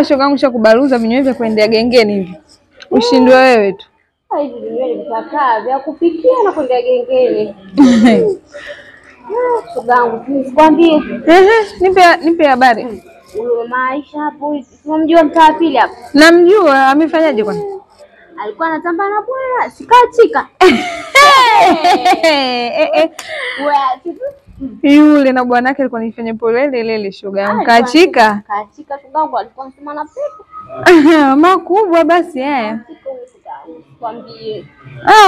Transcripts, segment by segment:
shogangu shakubaruza vinywaji vya kuendea gengeni hivi. Ushindwe wewe tu. Hivi vinywaji vitakaa vya kupikia na kuendea gengeni. Shogangu, nikwambie. Nipe habari. Ule Maisha hapo, unamjua mtaa pili hapo? Namjua, amefanyaje kwani? Alikuwa anatamba na bwana, sikachika. Yule na bwanake alikuwa anifanya polele lele shoga yangu. Kachika. Kachika shogangu, alikuwa anasema na pepo. Makubwa basi haya. Kwambie.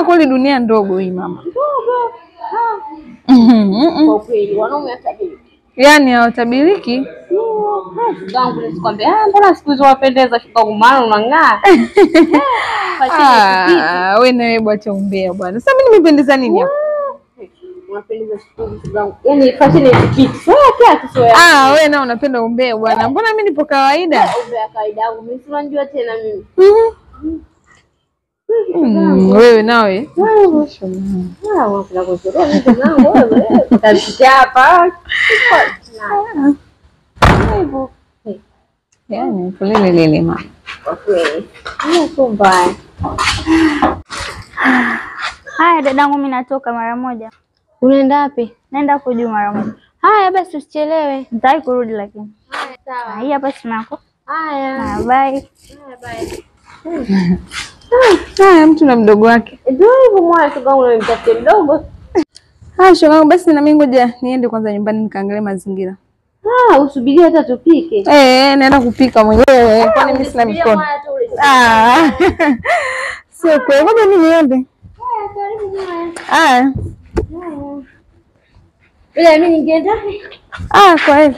Kweli dunia ndogo hii mama. Ndogo. Kwa kweli wanaume hatabiriki. Yaani hawatabiriki? Shogangu nisikwambie, mbona siku hizo wapendeza shogangu, maana unang'aa. Wewe na wewe bwacha umbea bwana. Sasa mimi nimependeza nini hapo? Unapendeza shogangu. Yaani fashion ni kitu. Sio kiatu sio. Wewe na unapenda umbea bwana. Mbona mimi nipo kawaida? Umbea kawaida yangu. Mimi sinajua tena mimi. Wewe nawe? Unapenda kuchora shogangu wewe. Utapitia hapa. Yaani polele lele mama. Kwa kweli. Sio mbaya. Haya dadangu, mimi natoka mara moja. Unaenda wapi? Naenda kujua mara moja. Haya basi usichelewe. Nitaki kurudi lakini. Haya sawa. Hii hapa simu yako. Haya. Bye. Haya bye. Mtu na mdogo wake. Ndio hivyo mwana shogangu, unamtafutia mdogo. Shogangu basi na mimi ngoja niende kwanza nyumbani nikaangalie mazingira. Usubirie hata tupike. Naenda kupika mwenyewe. Kwani mimi sina mikono. Sio kweli, ngoja mimi niende. Bila mimi ningeenda. Kwa hiyo.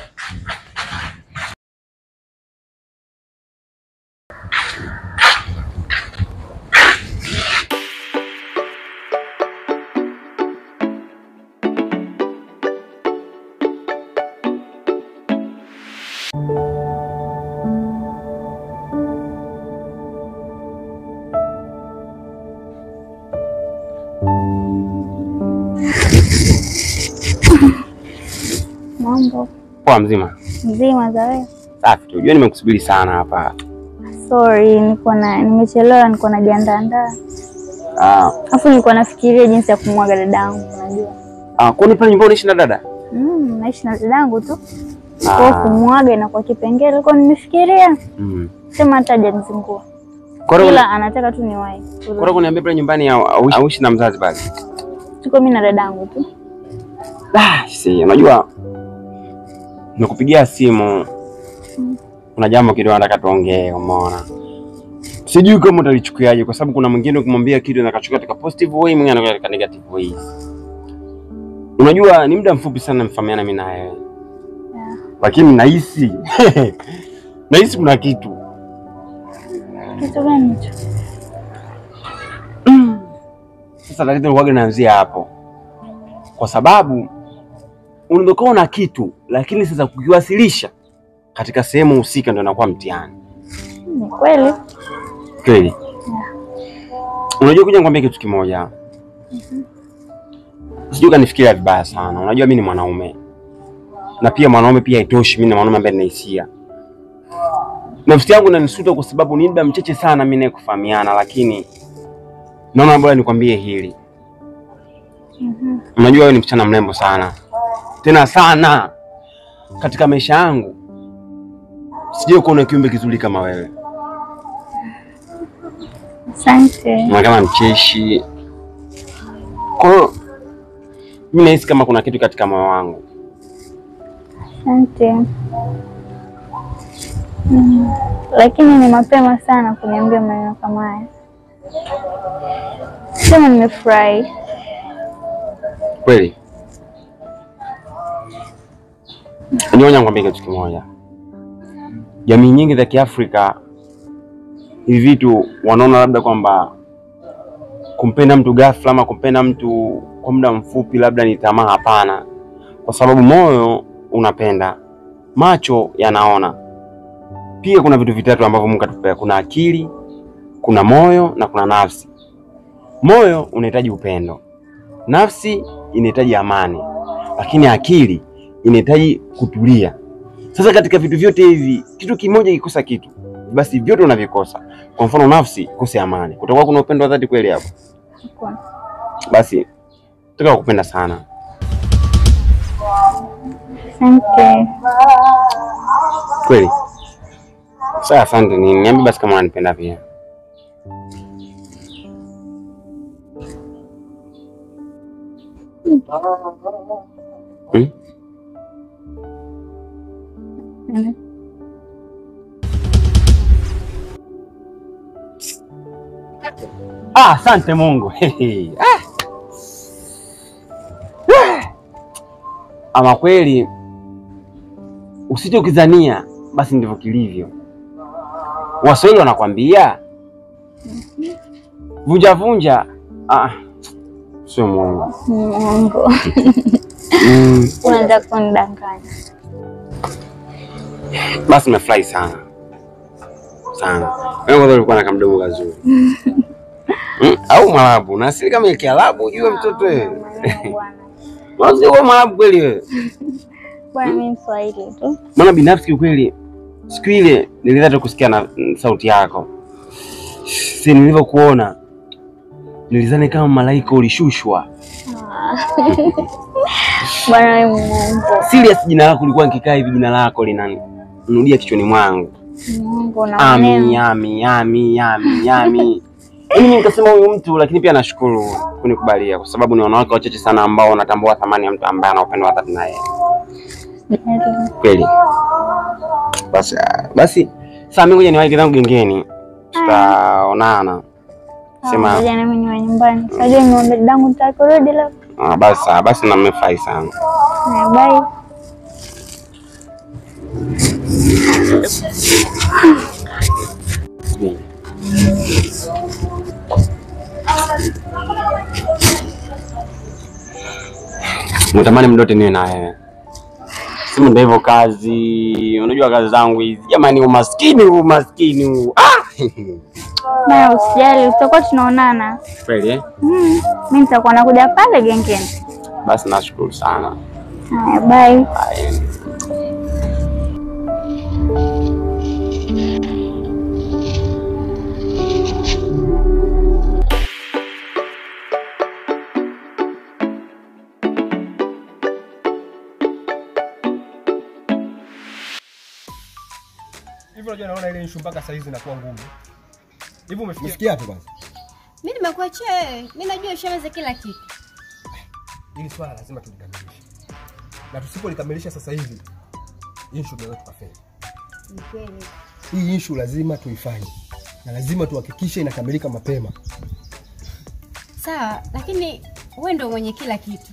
Mambo. Poa mzima? Mzima za wewe? Safi tu. Unajua nimekusubiri sana hapa. Sorry, nimechelewa, niko najiandaa. Alafu nilikuwa nafikiria jinsi ya kumwaga dadangu, unajua. Kwani pale nyumbani unaishi na dada? Naishi na dadangu tu. Kwa kumwaga inakuwa kipengele, nilikuwa nimefikiria. Sema hata hajanizingua. Ila anataka tu niwahi. Kwa hiyo kuniambia pale nyumbani auishi na mzazi bali. Tuko mimi na dadangu tu. Unajua nikupigia simu. Kuna jambo kidogo nataka tuongee, umeona? Sijui kama utalichukuaje kwa sababu kuna mwingine ukimwambia kitu anakachukua katika positive way, mwingine anakuwa katika negative way. Unajua ni muda mfupi sana mfahamiana mimi na wewe. Lakini nahisi kuna kitu. Kitu gani hicho? Sasa tatizo huaga naanzia hapo. Kwa sababu unadokona na kitu lakini sasa kukiwasilisha katika sehemu husika ndio inakuwa mtihani. Ni kweli? Kweli. Unajua kuja nikwambie kitu kimoja. Sijui kanifikiria vibaya sana. Unajua mimi ni mwanaume. Na pia mwanaume pia haitoshi, mimi ni mwanaume ambaye nina hisia. Nafsi yangu inanisuta kwa sababu ni muda mchache sana mimi naye kufahamiana, lakini naona bora nikwambie hili. Unajua wewe ni msichana mrembo sana. Tena sana. Katika maisha yangu sijui kuona kiumbe kizuri kama wewe. Asante. Kama mcheshi. Kwa hiyo mimi nahisi kama kuna kitu katika moyo wangu. Asante. Lakini ni mapema sana kuniambia maneno kama haya. Sema nimefurahi. Kweli? Nionya nikwambie kitu kimoja. Jamii nyingi za Kiafrika hivi vitu wanaona labda kwamba kumpenda mtu ghafla ama kumpenda mtu kwa muda mfupi labda ni tamaa. Hapana. Kwa sababu moyo unapenda, macho yanaona. Pia kuna vitu vitatu ambavyo Mungu atupea. Kuna akili, kuna moyo na kuna nafsi. Moyo unahitaji upendo. Nafsi inahitaji amani. Lakini akili inahitaji kutulia. Sasa katika vitu vyote hivi, kitu kimoja kikosa kitu, basi vyote unavikosa. Kwa mfano nafsi kose amani. Kutakuwa kuna upendo wa dhati kweli hapo? Hakuna. Basi nataka kukupenda sana. Asante. Kweli? Sasa asante nini? Niambie basi kama unanipenda pia. Asante Mungu. Ama kweli usichokizania basi ndivyo kilivyo. Waswahili wanakwambia vunja vunja. Sio Mungu. Mungu. Unataka kunidanganya. Basi nimefurahi sana. Sana. Wewe ulikuwa na kamdomo kazuri. Au Mwarabu, na asili kama ya Kiarabu ujue mtoto wewe. Wazi wewe Mwarabu kweli wewe. Bwana mimi Mswahili tu. Maana binafsi ukweli siku ile nilitaka kusikia na sauti yako. Si nilivyokuona nilizani kama malaika ulishushwa. Bwana wewe Mungu. Serious jina lako lilikuwa nikikaa hivi jina lako linanudia kichwani mwangu. Mungu na Ami. Mimi nikasema huyu mtu, lakini pia nashukuru kunikubalia kwa sababu ni wanawake wachache sana ambao wanatambua thamani ya mtu ambaye ana upendo wa dhati naye. Kweli. Basi sasa mimi ngoja niwahi zangu gengeni. Tutaonana. Sema jana mimi ni nyumbani. Sasa niombe dangu nitakurudi leo. Basi na mmefurahi sana. Bye. Natamani mdote niwe na wewe. Simu ndio hivyo kazi. Unajua kazi zangu hizi. Jamani umaskini. Na usijali, tutakuwa tunaonana. Kweli Mimi nitakuwa nakuja pale gengeni. Basi nashukuru sana. Bye. Hivi unajua naona ile issue mpaka saizi inakuwa ngumu. Hivi umefikia wapi kwanza? Mimi nimekuachia wewe. Mimi najua ushameza kila kitu. Hili swala lazima tulikamilishe. Na tusipolikamilisha sasa hivi issue ndio tukafeli. Ni kweli. Hii issue lazima tuifanye. Na lazima tuhakikishe inakamilika mapema. Sawa, lakini wewe ndio mwenye kila kitu.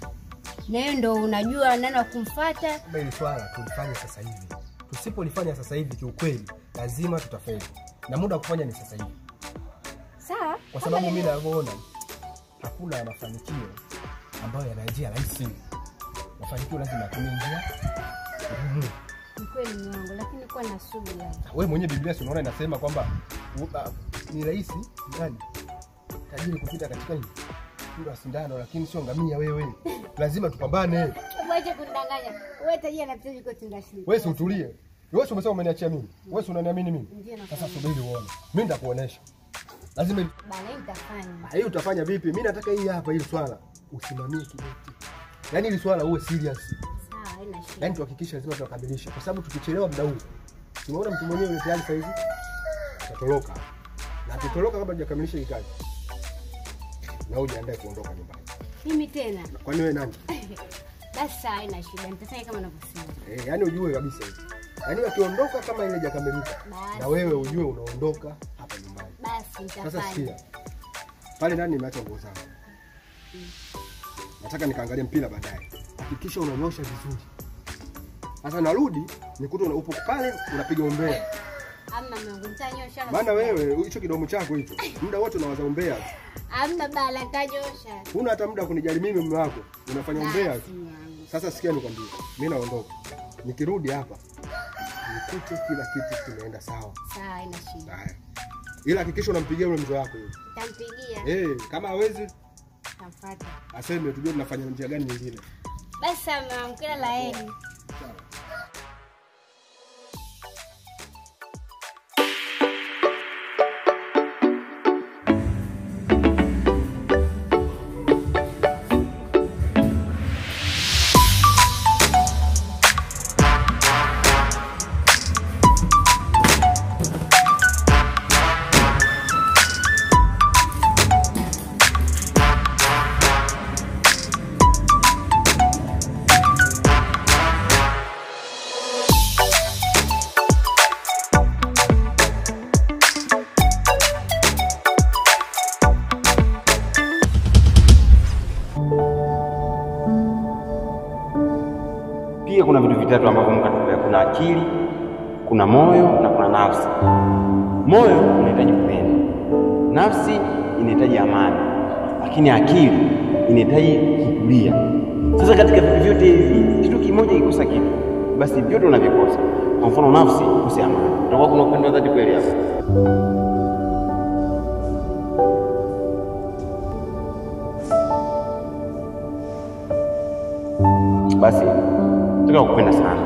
Na wewe ndio unajua nani wa kumfuata. Hili swala tulifanye sasa hivi. Tusipolifanya sasa hivi kiukweli lazima tutafeli. Na muda wa kufanya ni sasa hivi. Sawa? Kwa sababu mimi naona hakuna mafanikio ambayo yanajia rahisi. Mafanikio lazima yatumie njia ngumu. Ni kweli mwanangu, lakini kwa na subira. Wewe mwenyewe Biblia unaona inasema kwamba ni rahisi gani tajiri kupita katika nini? Ndio sindano, lakini sio ngamia wewe. Lazima tupambane. Uache kunidanganya. Wewe tajiri anapita yuko tindashini. Wewe utulie. Wewe umesema umeniachia mimi. Wewe unaniamini mimi? Sasa subiri uone. Mimi nitakuonesha. Lazima bana nitafanya. Hiyo utafanya vipi? Mimi nataka hii hapa hili swala usimamie kidete. Yaani hili swala uwe serious. Sawa, haina shida. Yaani tuhakikishe lazima tukamilishe kwa sababu tukichelewa muda huu. Tunaona mtu mwenyewe tayari sasa hivi atatoroka. Na akitoroka kabla hajakamilisha hii kazi. Na ujiandae kuondoka nyumbani. Mimi tena. Kwani wewe nani? Basi haina shida. Nitafanya kama unavyosema. Yaani ujue kabisa hivi. Yaani akiondoka kama ile hajakamilika na wewe ujue unaondoka hapa nyumbani. Basi nitafanya. Sasa sikia. Pale ndani nimeacha nguo zangu. Nataka nikaangalie mpira baadaye. Hakikisha unanyosha vizuri. Sasa narudi nikuta upo pale unapiga umbea. Amna Mungu nitanyosha. Maana wewe hicho kidomo chako hicho muda wote unawaza umbea. Amna bala nitanyosha. Huna hata muda kunijali mimi mume wako. Unafanya umbea. Sasa sikia nikwambie. Mimi naondoka. Nikirudi hapa nikute kila kitu kimeenda sawa. Sawa, haina shida. Haya. Ila hakikisha unampigia yule mzee wako yule. Nitampigia. Kama hawezi tamfuata. Aseme tujue tunafanya njia gani nyingine. Basi mama, kila la heri. Sawa. Pia kuna vitu vitatu ambavyo Mungu katupea. Kuna akili, kuna moyo na kuna nafsi. Moyo unahitaji kupenda, nafsi inahitaji amani, lakini akili inahitaji kutulia. Sasa katika vitu vyote hivi, kitu kimoja kikosa kitu, basi vyote unavikosa. Kwa mfano nafsi kukosa amani, utakuwa kuna upendo wa dhati kweli hapo? Basi nataka kukupenda sana.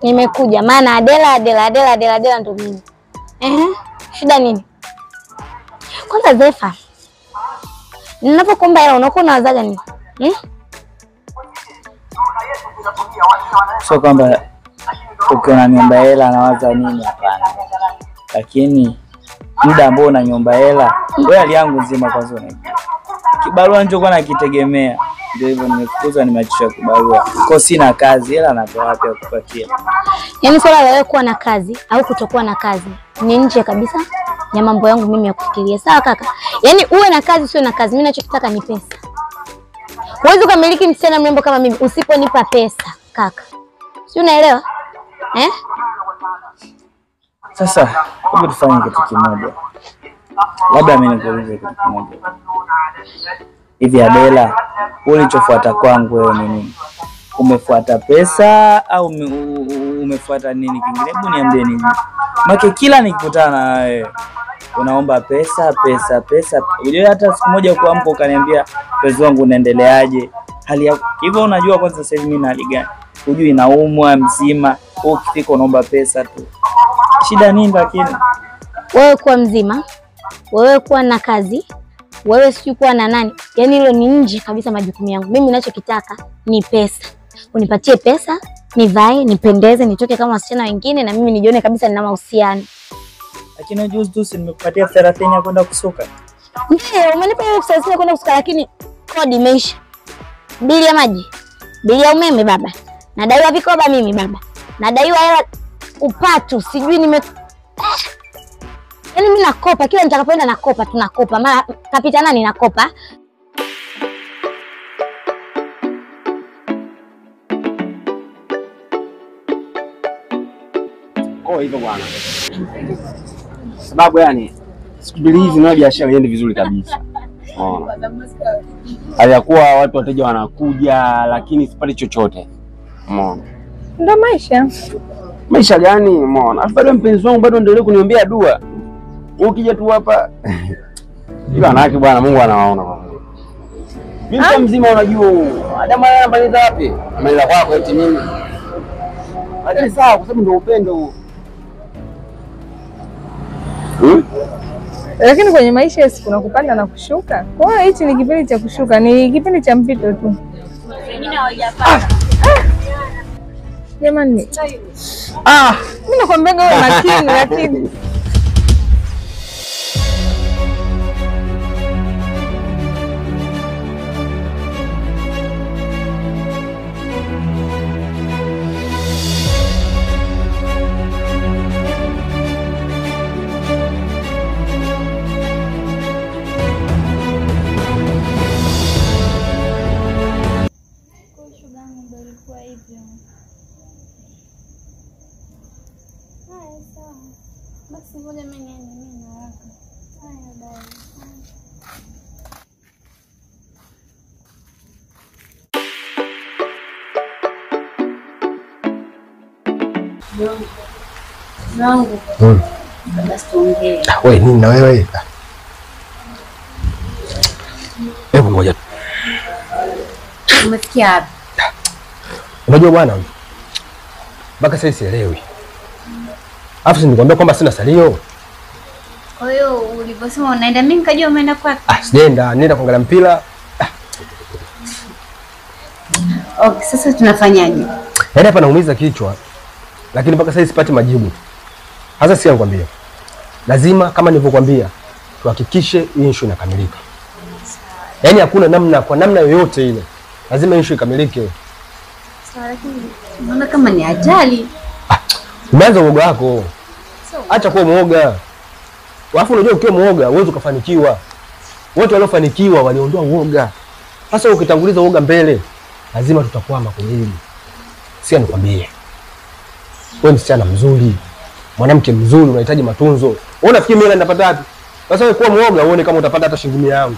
Nimekuja maana Adela ndo mimi. Shida nini? Kwanza Zefa, ninapokuomba hela unakuwa unawazaga nini? Sio kwamba ukiona niomba hela nawaza nini, hapana. Lakini muda ambao unaniomba hela, wewe hali yangu nzima kwanza unajua. Kibarua nilichokuwa nakitegemea ndio hivyo, nimefukuzwa, nimeachishwa kibarua. Kwa sina kazi, hela natoa wapi ya kupatia? Yaani swala la wewe kuwa na kazi au kutokuwa na kazi ni nje kabisa ya mambo yangu mimi ya kufikiria. Sawa kaka? Yaani uwe na kazi sio na kazi, mimi ninachotaka ni pesa. Huwezi kumiliki msichana mrembo kama mimi usiponipa pesa, kaka. Si unaelewa? Sasa hebu tufanye kitu kimoja. Labda mimi nikuulize kitu kimoja. Hivi Adela, ulichofuata kwangu wewe ni nini? Umefuata pesa au umefuata nini kingine? Hebu niambie nini. Maana kila nikikutana na wewe unaomba pesa. Unajua hata siku moja kuamka ukaniambia pesa wangu unaendeleaje? Hali yako hivyo, unajua kwanza sasa hivi mimi na hali gani? Hujui naumwa mzima, ukifika unaomba pesa tu. Shida nini lakini? Wewe kuwa mzima, wewe kuwa na kazi, wewe sio kuwa na nani? Yaani hilo ni nje kabisa majukumu yangu. Mimi ninachokitaka ni pesa. Unipatie pesa, nivae, nipendeze, nitoke kama wasichana wengine na mimi nijione kabisa nina mahusiano. Lakini juzi nimekupatia 30 ya kwenda kusuka. Ndio, umenipa hiyo 30 ya kwenda kusuka, lakini kodi imeisha. Bili ya maji, bili ya umeme baba. Nadaiwa vikoba mimi baba. Nadaiwa hela upatu, sijui yaani mimi nakopa, kila nitakapoenda nakopa, tunakopa. Mara kapita nani nakopa. Kwa hivyo bwana. Sababu yani siku mbili hizi na biashara iende vizuri kabisa. Hayakuwa watu wateja wanakuja lakini sipati chochote. Umeona? Ndio maisha. Maisha gani? Umeona? Bado mpenzi wangu bado endelee kuniombea dua. Ukija tu hapa ila naki bwana, Mungu anawaona kwa Mungu. Mimi kama mzima unajua Adamu anabaliza wapi? Amaliza kwako eti mimi. Lakini sawa kwa sababu ndio upendo huo. Lakini kwenye maisha yasi kuna kupanda na kushuka. Kwa hiyo hichi ni kipindi cha kushuka, ni kipindi cha mpito tu. Wengine hawajapanda. Jamani. Mimi nakwambia wewe makini lakini Zangu. Basi tuongee. Wewe nini na wewe? Hebu ngoja. Umefikia wapi? Unajua bwana, mpaka sasa sielewi. Alafu nikwambia kwamba sina salio. Kwa hiyo uliposema unaenda, mimi nikajua umeenda kwako. Sijaenda, nenda kuangalia mpira. Okay, sasa tunafanyaje? Yaani hapa naumiza kichwa. lakini mpaka sasa sipati majibu. Sasa si nakwambia, lazima kama nilivyokuambia tuhakikishe hii issue inakamilika. Yaani hakuna namna, kwa namna yoyote ile lazima issue ikamilike. Sawa, lakini naona kama ni ajali. Umeanza uoga wako. Acha kuwa muoga. Alafu unajua ukiwa muoga huwezi kufanikiwa. Wote waliofanikiwa waliondoa uoga. Sasa ukitanguliza uoga mbele, lazima tutakwama kwenye hili. Si nikwambie. Wewe msichana mzuri, mwanamke mzuri, unahitaji matunzo. Wewe unafikiri mimi napata wapi? Sasa wewe kuwa muoga uone kama utapata hata shilingi 100 yangu.